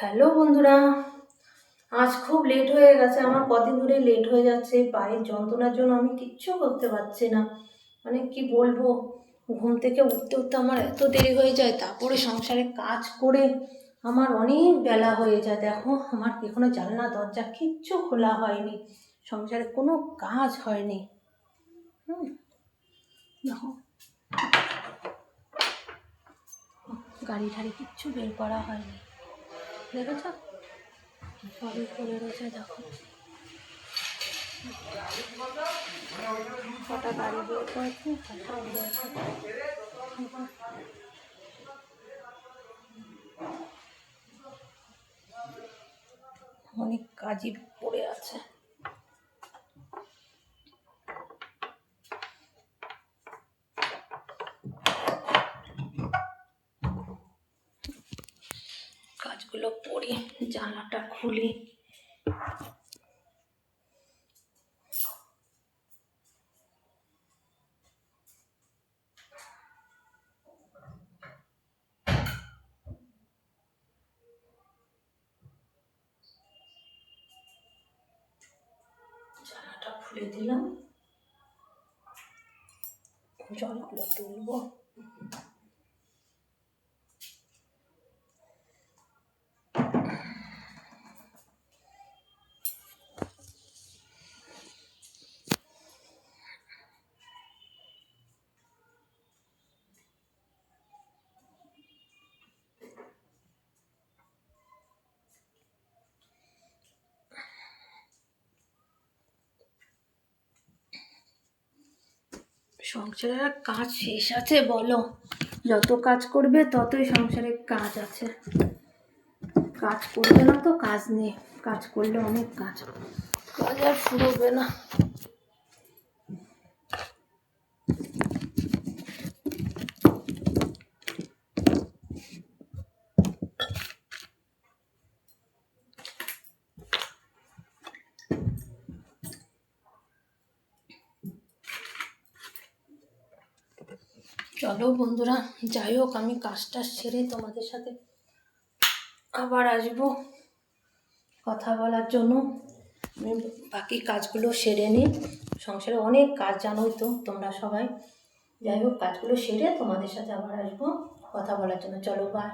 Hello বন্ধুরা, আজ খুব লেট হয়ে গেছে। আমার কদিন ধরে লেট হয়ে যাচ্ছে। পায়ের যন্ত্রণার জন্য আমি কিচ্ছু করতে পারছি না। মানে কি বলবো, ঘুম থেকে উঠতে উঠতে আমার এত দেরি হয়ে যায়। তারপরে সংসারে কাজ করে আমার অনেক বেলা হয়ে যায়। দেখো, আমার এখনো জানলা দরজা কিচ্ছু খোলা হয়নি, সংসারে কোনো কাজ হয়নি। দেখো, গাড়ি ঠাড়ি কিচ্ছু বের করা হয়নি, দেখেছ? সবই পড়ে রয়েছে। দেখো কটা গাড়ি বের করেছে, সব রয়েছে। অনেক কাজই পড়ে আছে। কাজগুলো পড়ে জানলাটা খুলি। জানলাটা খুলে দিলাম, জলগুলো তুলবো। সংসারের আর কাজ শেষ আছে বলো? যত কাজ করবে ততই সংসারের কাজ আছে। কাজ করবে না তো কাজ নেই, কাজ করলে অনেক কাজ, কাজ আর ফুরোবে না। চলো বন্ধুরা, যাই হোক, আমি কাজটা সেরে তোমাদের সাথে আবার আসবো কথা বলার জন্য। আমি বাকি কাজগুলো সেরে নিই। সংসারে অনেক কাজ, জানোই তো তোমরা সবাই। যাই হোক, কাজগুলো সেরে তোমাদের সাথে আবার আসবো কথা বলার জন্য। চলো, বাই।